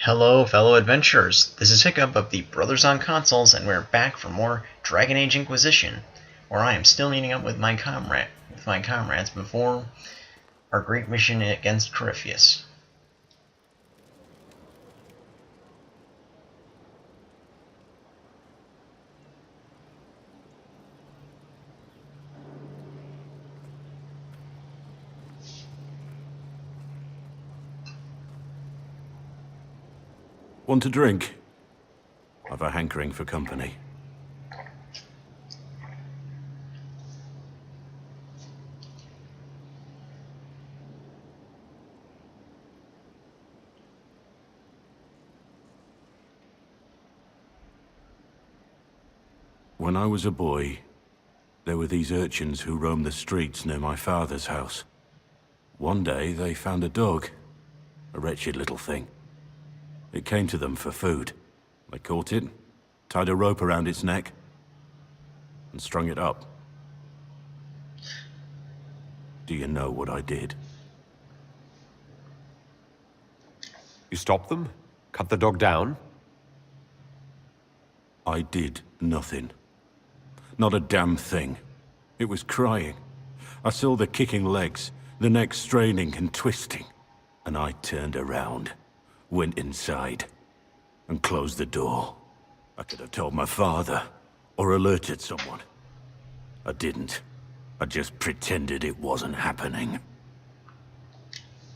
Hello, fellow adventurers. This is Hiccup of the Brothers on Consoles, and we're back for more Dragon Age Inquisition, where I am still meeting up with my comrades before our great mission against Corypheus. Want a drink? I've a hankering for company. When I was a boy, there were these urchins who roamed the streets near my father's house. One day, they found a dog. A wretched little thing. It came to them for food. They caught it, tied a rope around its neck, and strung it up. Do you know what I did? You stopped them? Cut the dog down? I did nothing. Not a damn thing. It was crying. I saw the kicking legs, the neck straining and twisting. And I turned around, went inside, and closed the door. I could have told my father, or alerted someone. I didn't. I just pretended it wasn't happening.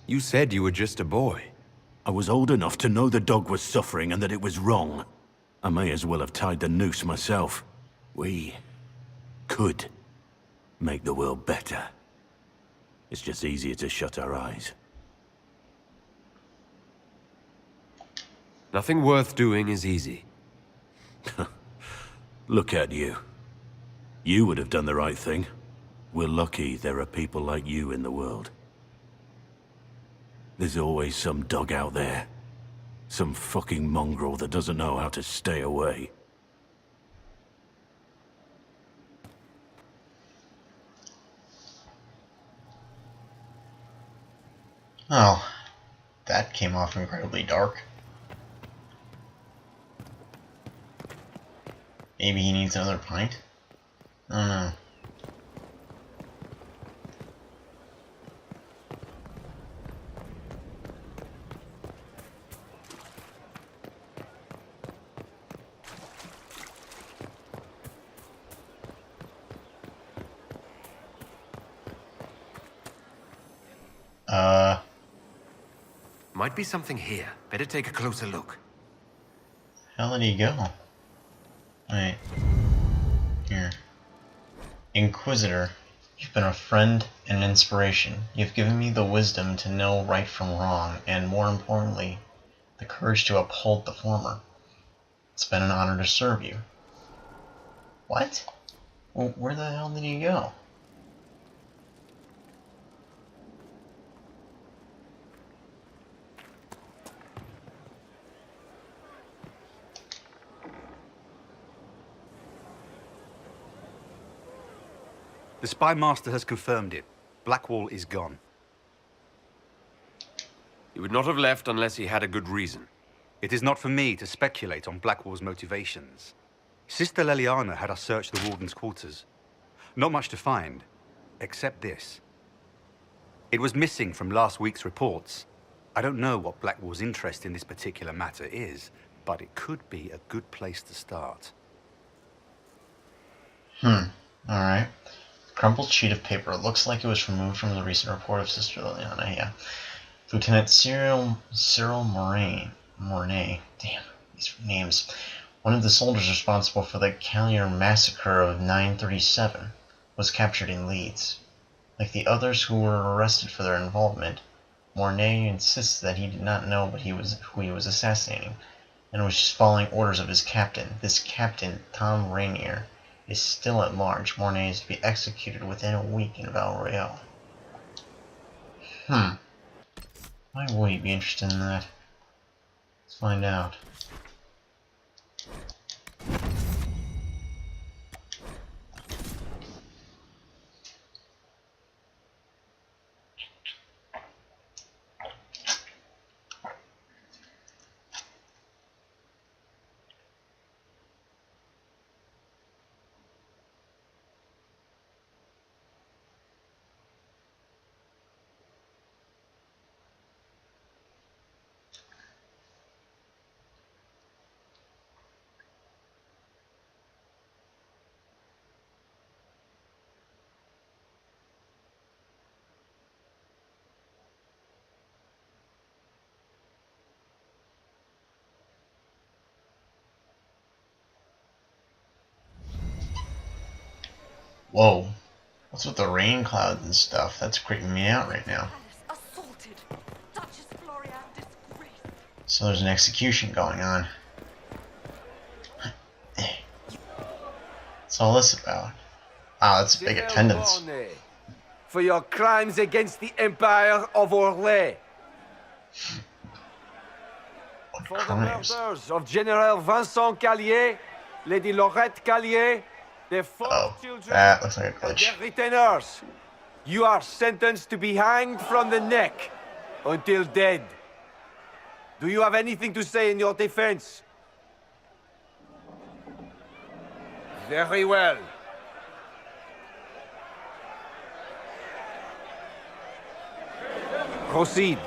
You said you were just a boy. I was old enough to know the dog was suffering and that it was wrong. I may as well have tied the noose myself. We could make the world better. It's just easier to shut our eyes. Nothing worth doing is easy. Look at you. You would have done the right thing. We're lucky there are people like you in the world. There's always some dog out there. Some fucking mongrel that doesn't know how to stay away. Oh, that came off incredibly dark. Maybe he needs another pint? I don't know. Might be something here. Better take a closer look. How did he go? Wait. Here. Inquisitor, you've been a friend and an inspiration. You've given me the wisdom to know right from wrong, and more importantly, the courage to uphold the former. It's been an honor to serve you. What? Well, where the hell did he go? The Spy Master has confirmed it. Blackwall is gone. He would not have left unless he had a good reason. It is not for me to speculate on Blackwall's motivations. Sister Leliana had us search the Warden's quarters. Not much to find, except this. It was missing from last week's reports. I don't know what Blackwall's interest in this particular matter is, but it could be a good place to start. Alright. Crumpled sheet of paper. It looks like it was removed from the recent report of Sister Liliana, yeah. Lieutenant Cyril Mornay. Damn, these names. One of the soldiers responsible for the Callier massacre of 937 was captured in Leeds. Like the others who were arrested for their involvement, Mornay insists that he did not know who he was assassinating, and was just following orders of his captain. This captain, Tom Rainier, is still at large. Mornay is to be executed within a week in Val Royale. Why would he be interested in that? Let's find out. Whoa. What's with the rain clouds and stuff? That's creeping me out right now. Assaulted. Duchess Floria disgraced. So there's an execution going on. What's all this about? Wow, that's a big attendance. For your crimes against the Empire of Orlais. What For the crimes? murders of General Vincent Callier, Lady Laurette Callier, their 4 Oh, children, that looks like a and glitch. their retainers. You are sentenced to be hanged from the neck until dead. Do you have anything to say in your defense? Very well. Proceed.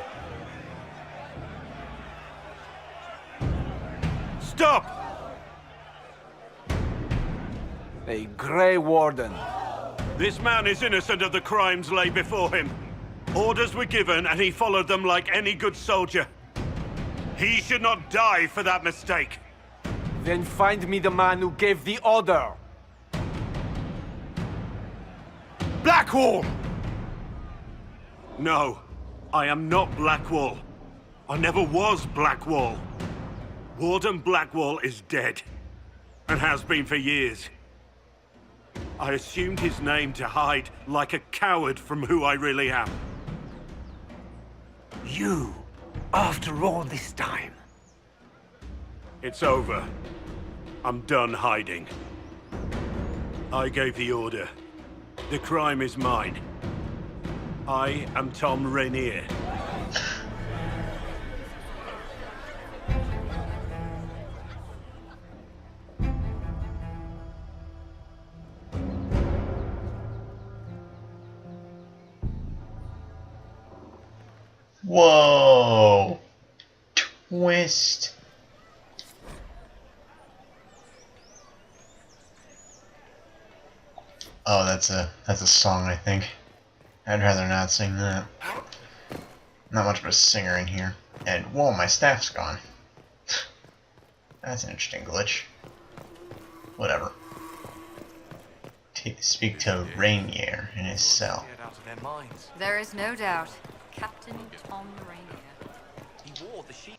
Stop! A Grey Warden. This man is innocent of the crimes laid before him. Orders were given and he followed them like any good soldier. He should not die for that mistake. Then find me the man who gave the order. Blackwall! No, I am not Blackwall. I never was Blackwall. Warden Blackwall is dead, and has been for years. I assumed his name to hide like a coward from who I really am. You, after all this time. It's over. I'm done hiding. I gave the order. The crime is mine. I am Tom Rainier. Whoa! Twist. Oh, that's a song, I think. I'd rather not sing that. Not much of a singer in here. And whoa, my staff's gone. That's an interesting glitch. Whatever. Speak to Rainier in his cell. There is no doubt. Captain Tom Rainier. He wore the sheep.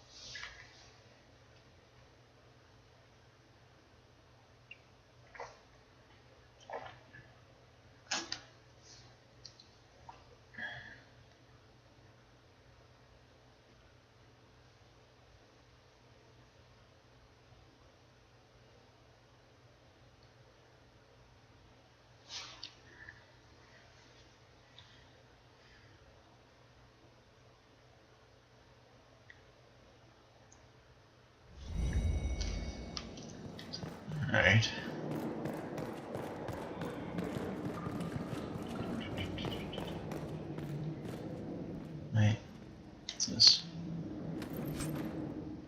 Alright. Wait. What's this?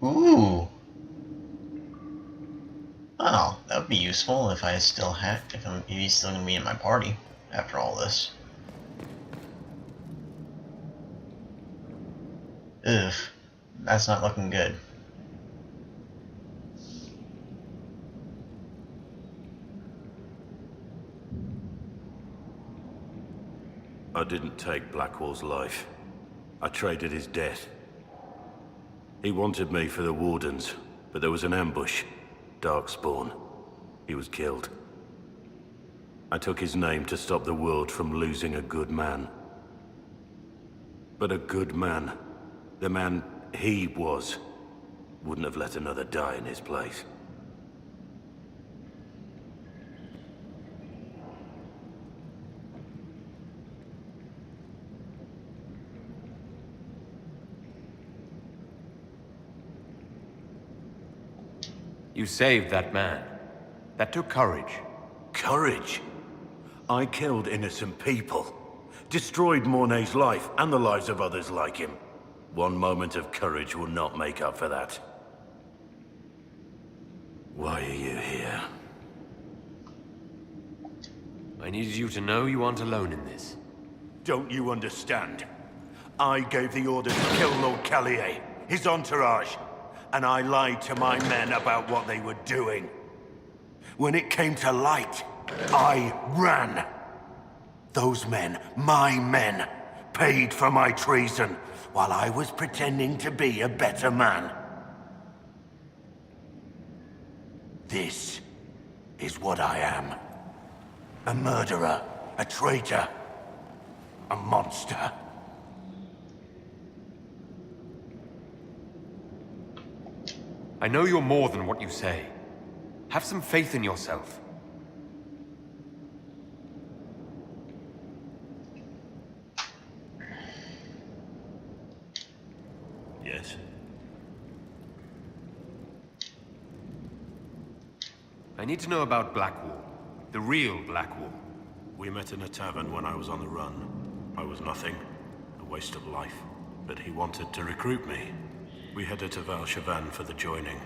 Ooh! Oh, that would be useful if I still had, if he's still gonna be in my party after all this. Ugh. That's not looking good. I didn't take Blackwall's life. I traded his death. He wanted me for the Wardens, but there was an ambush. Darkspawn. He was killed. I took his name to stop the world from losing a good man. But a good man, the man he was, wouldn't have let another die in his place. You saved that man. That took courage. Courage? I killed innocent people. Destroyed Mornay's life and the lives of others like him. One moment of courage will not make up for that. Why are you here? I needed you to know you aren't alone in this. Don't you understand? I gave the order to kill Lord Callier, his entourage, and I lied to my men about what they were doing. When it came to light, I ran. Those men, my men, paid for my treason while I was pretending to be a better man. This is what I am. A murderer, a traitor, a monster. I know you're more than what you say. Have some faith in yourself. Yes? I need to know about Blackwall. The real Blackwall. We met in a tavern when I was on the run. I was nothing, a waste of life. But he wanted to recruit me. We headed to Val Chavan for the joining.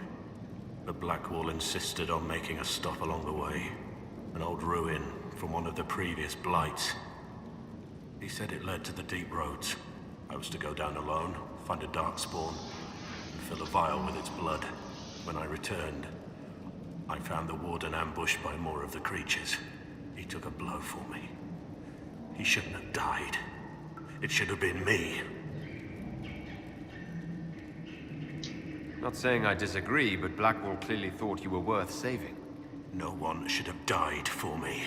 But Blackwall insisted on making a stop along the way. An old ruin from one of the previous blights. He said it led to the deep roads. I was to go down alone, find a dark spawn, and fill a vial with its blood. When I returned, I found the warden ambushed by more of the creatures. He took a blow for me. He shouldn't have died. It should have been me. Not saying I disagree, but Blackwall clearly thought you were worth saving. No one should have died for me.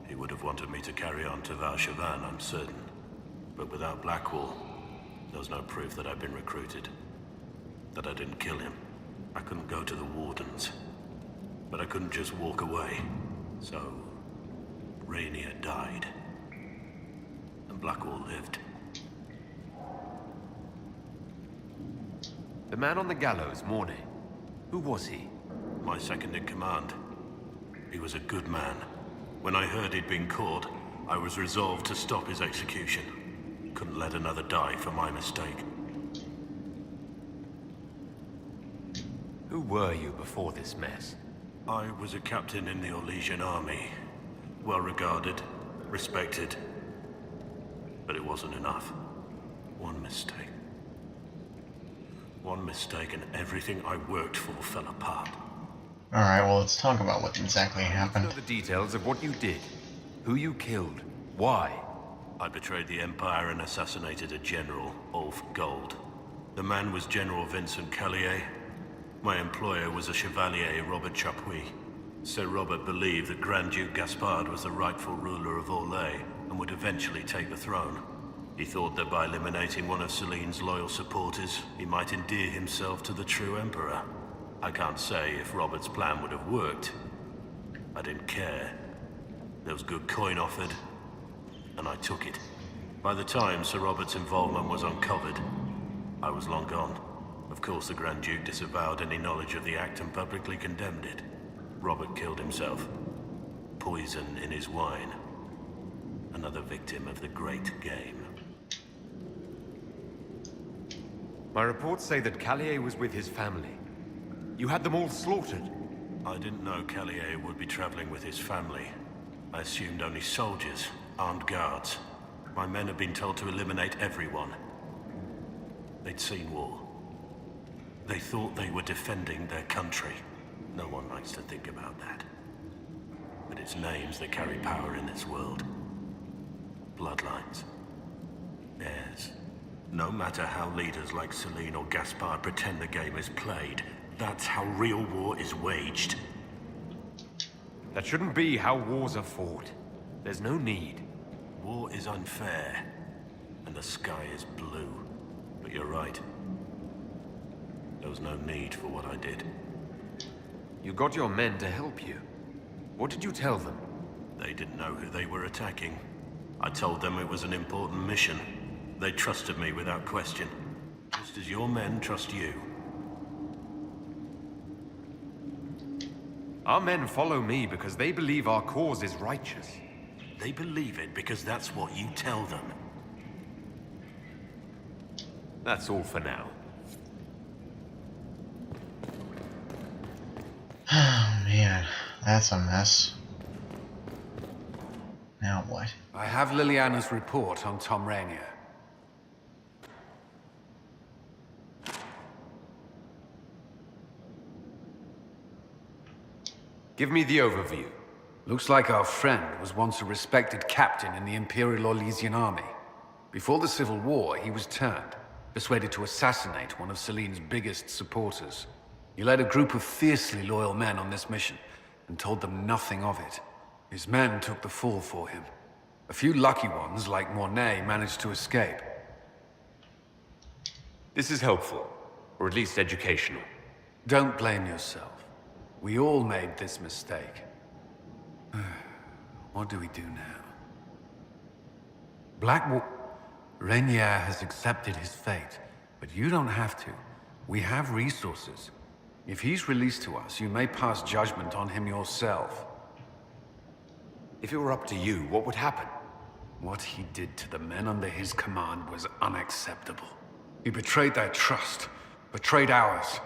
He would have wanted me to carry on to Val Chavan, I'm certain. But without Blackwall, there was no proof that I'd been recruited. That I didn't kill him. I couldn't go to the Wardens. But I couldn't just walk away. So, Rainier died. And Blackwall lived. The man on the gallows, Mornay. Who was he? My second in command. He was a good man. When I heard he'd been caught, I was resolved to stop his execution. Couldn't let another die for my mistake. Who were you before this mess? I was a captain in the Orlesian army. Well regarded, respected. But it wasn't enough. One mistake. One mistake and everything I worked for fell apart. Alright, well, let's talk about what exactly I happened. know the details of what you did. Who you killed. Why? I betrayed the Empire and assassinated a general, Ulf Gold. The man was General Vincent Callier. My employer was a Chevalier, Robert Chapuis. Sir Robert believed that Grand Duke Gaspard was the rightful ruler of Orlais and would eventually take the throne. He thought that by eliminating one of Celine's loyal supporters, he might endear himself to the true Emperor. I can't say if Robert's plan would have worked. I didn't care. There was good coin offered, and I took it. By the time Sir Robert's involvement was uncovered, I was long gone. Of course, the Grand Duke disavowed any knowledge of the act and publicly condemned it. Robert killed himself. Poison in his wine. Another victim of the great game. My reports say that Callier was with his family. You had them all slaughtered. I didn't know Callier would be traveling with his family. I assumed only soldiers, armed guards. My men had been told to eliminate everyone. They'd seen war. They thought they were defending their country. No one likes to think about that. But it's names that carry power in this world. Bloodlines. Heirs. No matter how leaders like Celine or Gaspard pretend the game is played, that's how real war is waged. That shouldn't be how wars are fought. There's no need. War is unfair, and the sky is blue. But you're right. There was no need for what I did. You got your men to help you. What did you tell them? They didn't know who they were attacking. I told them it was an important mission. They trusted me without question. Just as your men trust you. Our men follow me because they believe our cause is righteous. They believe it because that's what you tell them. That's all for now. Oh man, that's a mess. Now what? I have Liliana's report on Tom Rainier. Give me the overview. Looks like our friend was once a respected captain in the Imperial Orlesian army. Before the Civil War, he was turned, persuaded to assassinate one of Celine's biggest supporters. He led a group of fiercely loyal men on this mission, and told them nothing of it. His men took the fall for him. A few lucky ones, like Mornay, managed to escape. This is helpful, or at least educational. Don't blame yourself. We all made this mistake. What do we do now? Rainier has accepted his fate, but you don't have to. We have resources. If he's released to us, you may pass judgment on him yourself. If it were up to you, what would happen? What he did to the men under his command was unacceptable. He betrayed their trust, betrayed ours.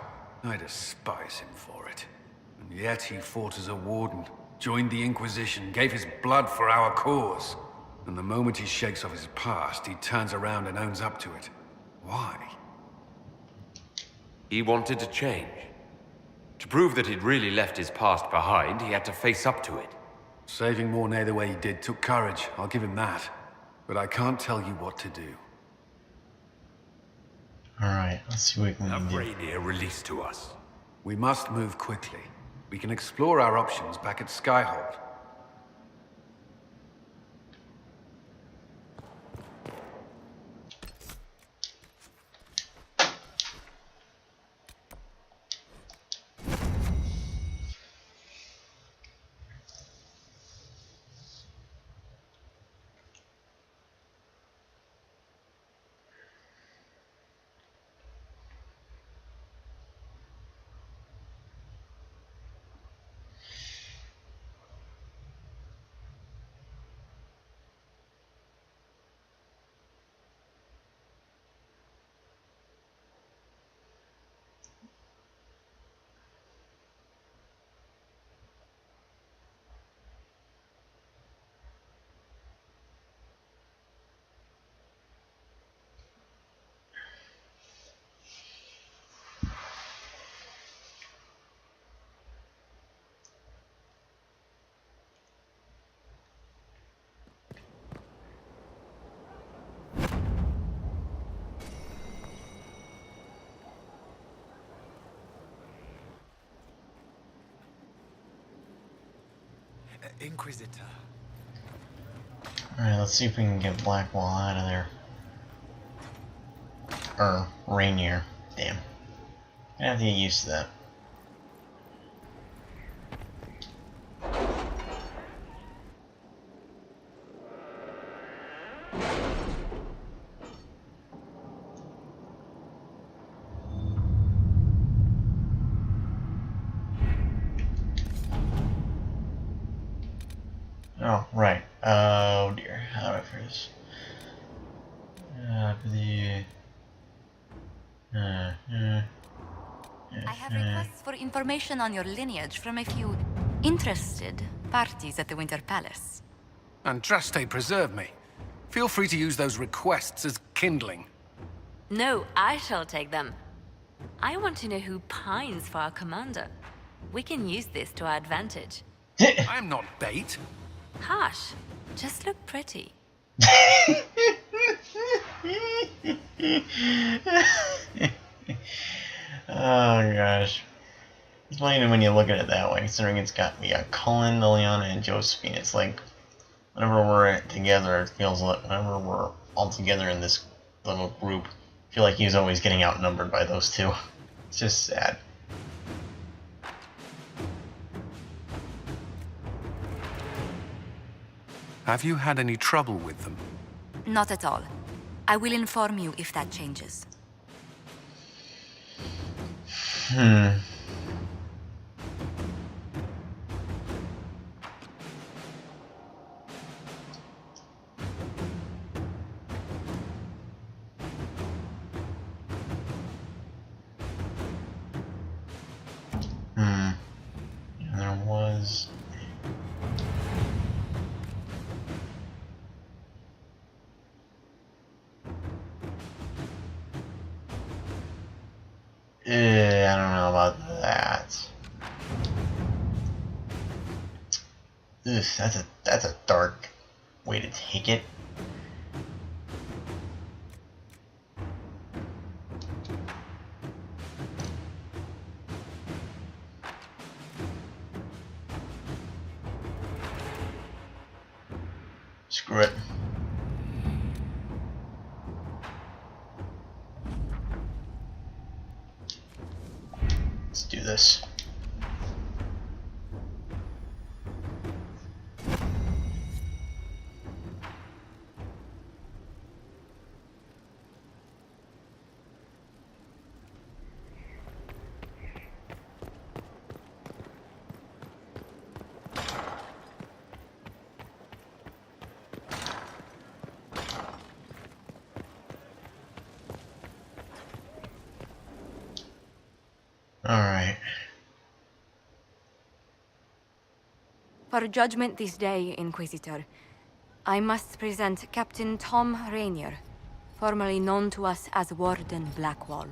I despise him for it. And yet he fought as a warden, joined the Inquisition, gave his blood for our cause. And the moment he shakes off his past, he turns around and owns up to it. Why? He wanted to change. To prove that he'd really left his past behind, he had to face up to it. Saving Mornay the way he did took courage, I'll give him that. But I can't tell you what to do. Alright, let's see what we can Have do. Rainier released to us. We must move quickly. We can explore our options back at Skyhold. Inquisitor. Alright, let's see if we can get Blackwall out of there. Or Rainier. Damn. I have to get used to that. Oh, right. Oh dear. How do I phrase? I have requests for information on your lineage from a few interested parties at the Winter Palace. Andraste preserve me. Feel free to use those requests as kindling. No, I shall take them. I want to know who pines for our commander. We can use this to our advantage. I'm not bait. Hush. Just look pretty. Oh gosh. It's funny when you look at it that way, considering it's got Cullen, Liliana, and Josephine. It's like whenever we're together, it feels like whenever we're all together in this little group, I feel like he's always getting outnumbered by those two. It's just sad. Have you had any trouble with them? Not at all. I will inform you if that changes. There was... I don't know about that. Ugh, that's a dark way to take it. Screw it. Let's do this. Alright. For judgment this day, Inquisitor, I must present Captain Tom Rainier, formerly known to us as Warden Blackwall.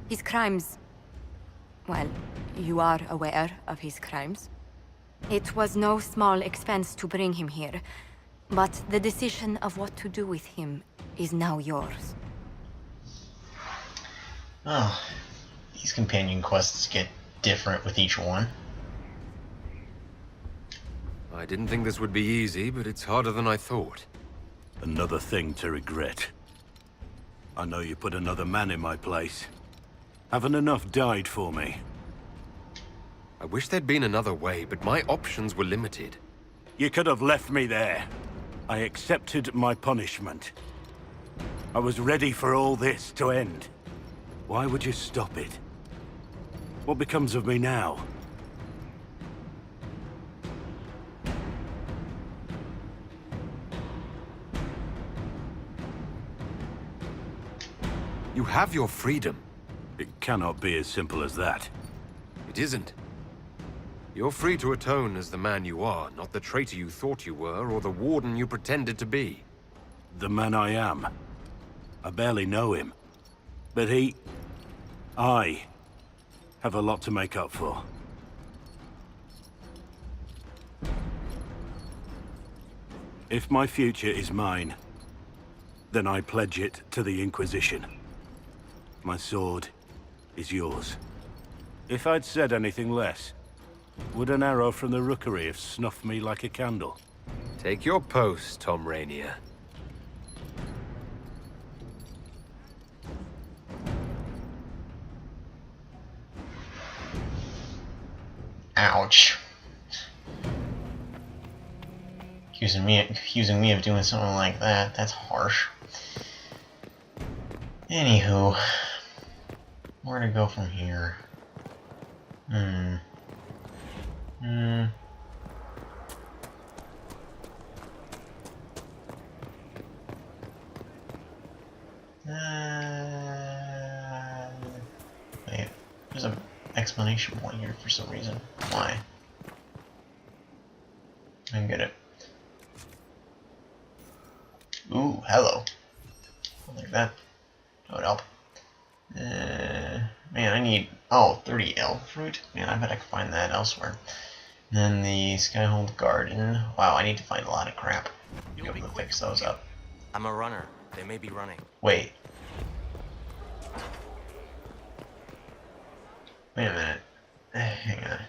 His crimes... well, you are aware of his crimes. It was no small expense to bring him here, but the decision of what to do with him is now yours. Oh, these companion quests get different with each one. I didn't think this would be easy, but it's harder than I thought. Another thing to regret. I know you put another man in my place. Haven't enough died for me. I wish there'd been another way, but my options were limited. You could have left me there. I accepted my punishment. I was ready for all this to end. Why would you stop it? What becomes of me now? You have your freedom. It cannot be as simple as that. It isn't. You're free to atone as the man you are, not the traitor you thought you were, or the warden you pretended to be. The man I am. I barely know him. But I have a lot to make up for. If my future is mine, then I pledge it to the Inquisition. My sword is yours. If I'd said anything less, would an arrow from the rookery have snuffed me like a candle? Take your post, Tom Rainier. Ouch. Accusing me of doing something like that, that's harsh. Anywho, where to go from here? Wait, there's an explanation point here for some reason. Why? I don't get it. Ooh, hello. Like that. That would help. Man, I need... oh, 30 elf fruit? Man, I bet I could find that elsewhere. And then the Skyhold Garden. Wow, I need to find a lot of crap. Be able to fix those up. I'm a runner. They may be running. Wait. Wait a minute. Hang on.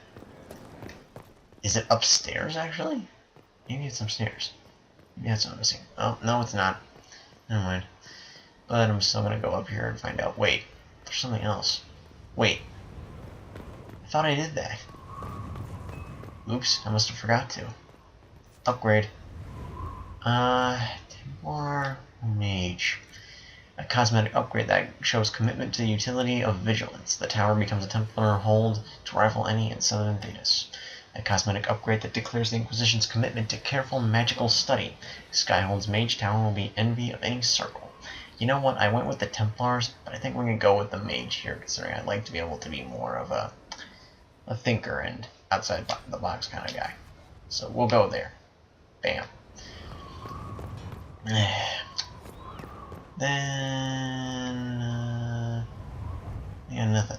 Is it upstairs, actually? Maybe it's upstairs. Maybe that's what I'm missing. Oh, no, it's not. Never mind. But I'm still gonna go up here and find out. Wait, there's something else. Wait. I thought I did that. Oops, I must have forgot to. Upgrade. Templar Mage. A cosmetic upgrade that shows commitment to the utility of vigilance. The tower becomes a Templar hold to rival any in southern Thedas. A cosmetic upgrade that declares the Inquisition's commitment to careful magical study. Skyhold's Mage Tower will be envy of any circle. You know what? I went with the Templars, but I think we're going to go with the Mage here, considering I'd like to be able to be more of a thinker and outside the box kind of guy. So we'll go there. Bam. Then... yeah, nothing.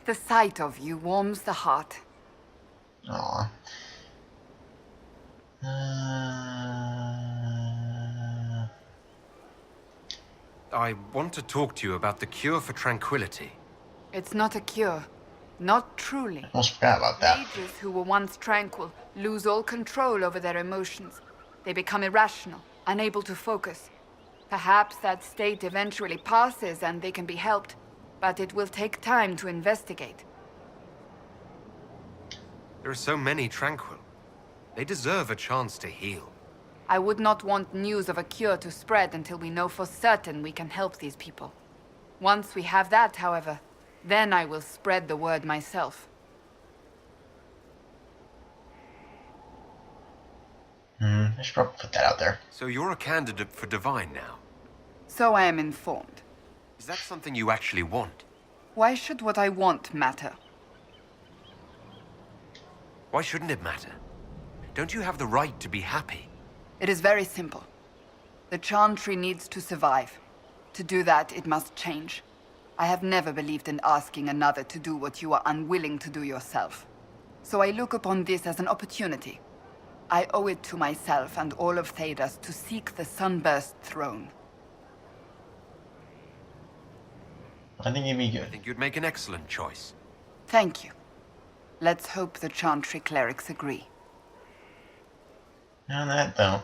The sight of you warms the heart. Aw. I want to talk to you about the cure for tranquility. It's not a cure. Not truly. Almost forgot about that. Mages who were once tranquil lose all control over their emotions. They become irrational, unable to focus. Perhaps that state eventually passes and they can be helped, but it will take time to investigate. There are so many tranquil. They deserve a chance to heal. I would not want news of a cure to spread until we know for certain we can help these people. Once we have that, however, then I will spread the word myself. I should probably put that out there. So you're a candidate for Divine now. So I am informed. Is that something you actually want? Why should what I want matter? Why shouldn't it matter? Don't you have the right to be happy? It is very simple. The Chantry needs to survive. To do that, it must change. I have never believed in asking another to do what you are unwilling to do yourself. So I look upon this as an opportunity. I owe it to myself and all of Thedas to seek the Sunburst throne. I think you'd be I good. think you'd make an excellent choice. Thank you. Let's hope the Chantry clerics agree. On that, though.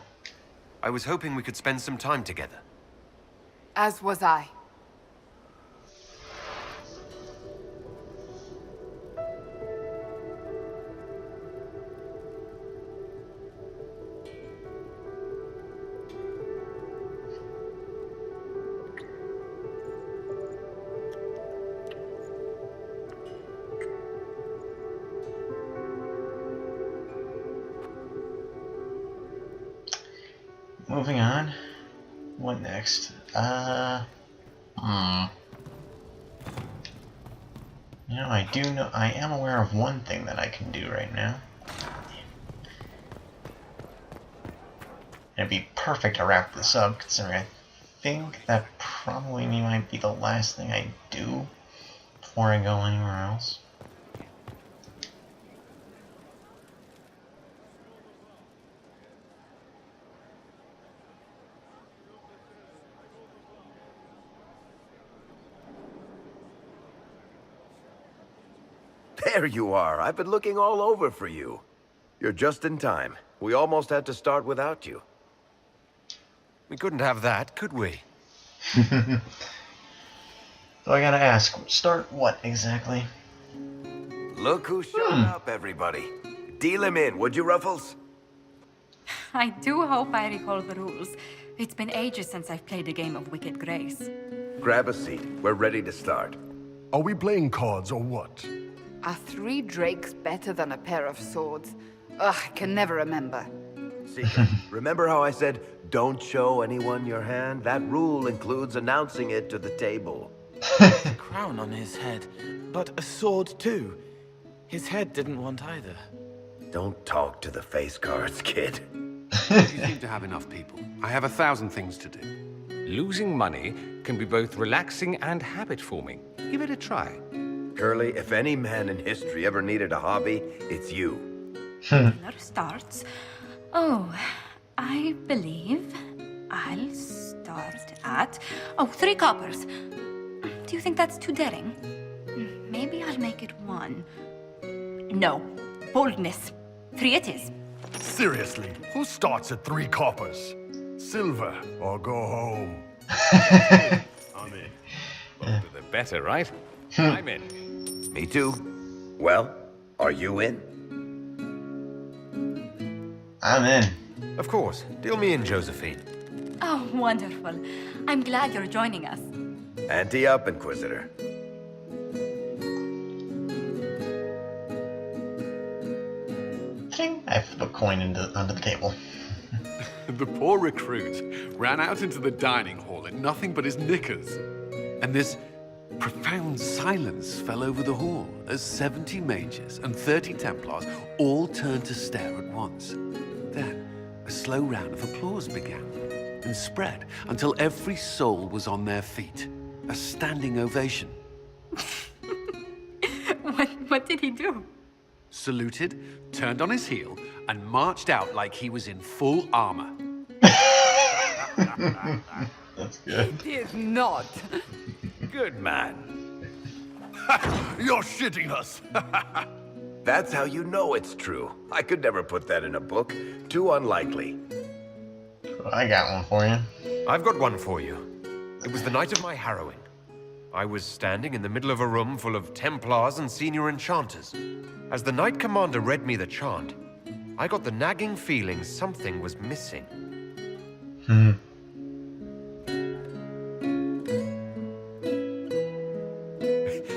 I was hoping we could spend some time together. As was I. Moving on. What next? You know, I am aware of one thing that I can do right now. It'd be perfect to wrap this up, considering I think that probably might be the last thing I do before I go anywhere else. There you are. I've been looking all over for you. You're just in time. We almost had to start without you. We couldn't have that, could we? So I gotta ask, start what exactly? Look who showed up, everybody. Deal him in, would you, Ruffles? I do hope I recall the rules. It's been ages since I've played a game of Wicked Grace. Grab a seat. We're ready to start. Are we playing cards or what? Are 3 drakes better than a pair of swords? Ugh, I can never remember. Secret. Remember how I said, don't show anyone your hand? That rule includes announcing it to the table. A crown on his head, but a sword too. His head didn't want either. Don't talk to the face cards, kid. You seem to have enough people. I have 1,000 things to do. Losing money can be both relaxing and habit-forming. Give it a try. Curly, if any man in history ever needed a hobby, it's you. Dinner starts. Oh, I believe I'll start at... Oh, 3 coppers. Do you think that's too daring? Maybe I'll make it 1. No. Boldness. 3 it is. Seriously, who starts at 3 coppers? Silver or go home? I'm in. Bolder the better, right? I'm in. Me too. Well, are you in? I'm in. Of course. Deal me in, Josephine. Oh, wonderful. I'm glad you're joining us. Ante up, Inquisitor. Ting! I flip a coin onto the table. The poor recruit ran out into the dining hall in nothing but his knickers. And this profound silence fell over the hall as 70 mages and 30 Templars all turned to stare at once. Then, a slow round of applause began and spread until every soul was on their feet. A standing ovation. What did he do? Saluted, turned on his heel, and marched out like he was in full armor. That's good. He did not. Good man. You're shitting us. That's how you know it's true. I could never put that in a book. Too unlikely. I got one for you. I've got one for you. It was the night of my harrowing. I was standing in the middle of a room full of Templars and senior enchanters. As the Knight Commander read me the chant, I got the nagging feeling something was missing.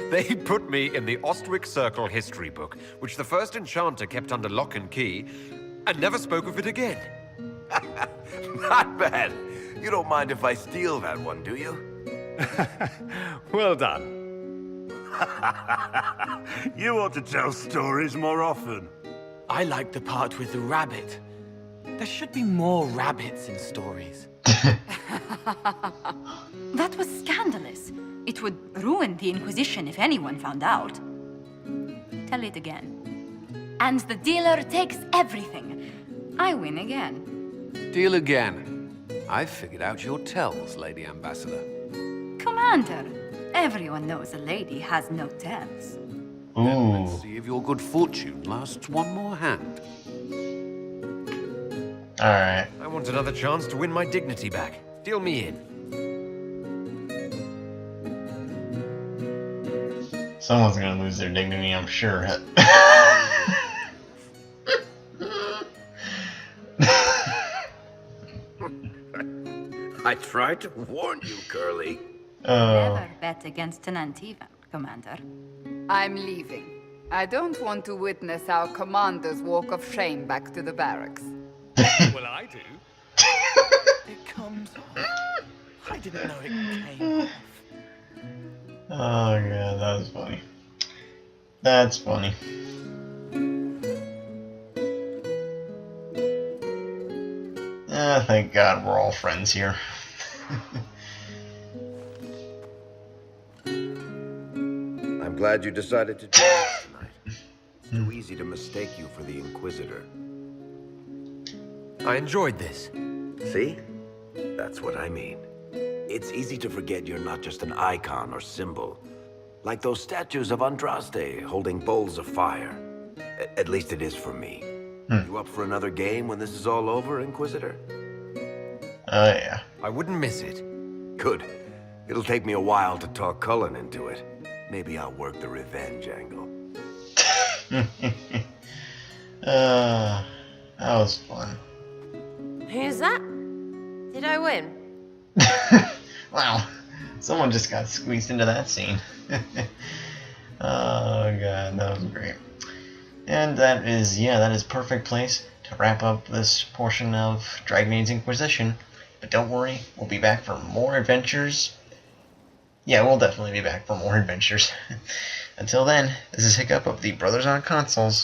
They put me in the Ostwick Circle history book, which the first enchanter kept under lock and key, and never spoke of it again. Not bad. You don't mind if I steal that one, do you? Well done. You ought to tell stories more often. I like the part with the rabbit. There should be more rabbits in stories. That was scandalous. It would ruin the Inquisition if anyone found out. Tell it again. And the dealer takes everything. I win again. Deal again. I've figured out your tells, Lady Ambassador. Commander, everyone knows a lady has no tells. Then let's see if your good fortune lasts one more hand. Alright. I want another chance to win my dignity back. Deal me in. Someone's gonna lose their dignity, I'm sure. I tried to warn you, Curly. Never bet against an Antivan, Commander. I'm leaving. I don't want to witness our commander's walk of shame back to the barracks. Well, I do. It comes off. I didn't know it came off. Oh god, that was funny. That's funny. Thank God we're all friends here. I'm glad you decided to join us tonight. It's too easy to mistake you for the Inquisitor. I enjoyed this. See? That's what I mean. It's easy to forget you're not just an icon or symbol. Like those statues of Andraste holding bowls of fire. At least it is for me. You up for another game when this is all over, Inquisitor? Yeah. I wouldn't miss it. Good. It'll take me a while to talk Cullen into it. Maybe I'll work the revenge angle. That was fun. Who's that? Did I win? Wow. Someone just got squeezed into that scene. Oh god, that was great. And that is perfect place to wrap up this portion of Dragon Age Inquisition. But don't worry, we'll be back for more adventures. Yeah, we'll definitely be back for more adventures. Until then, this is Hiccup of the Brothers on Consoles.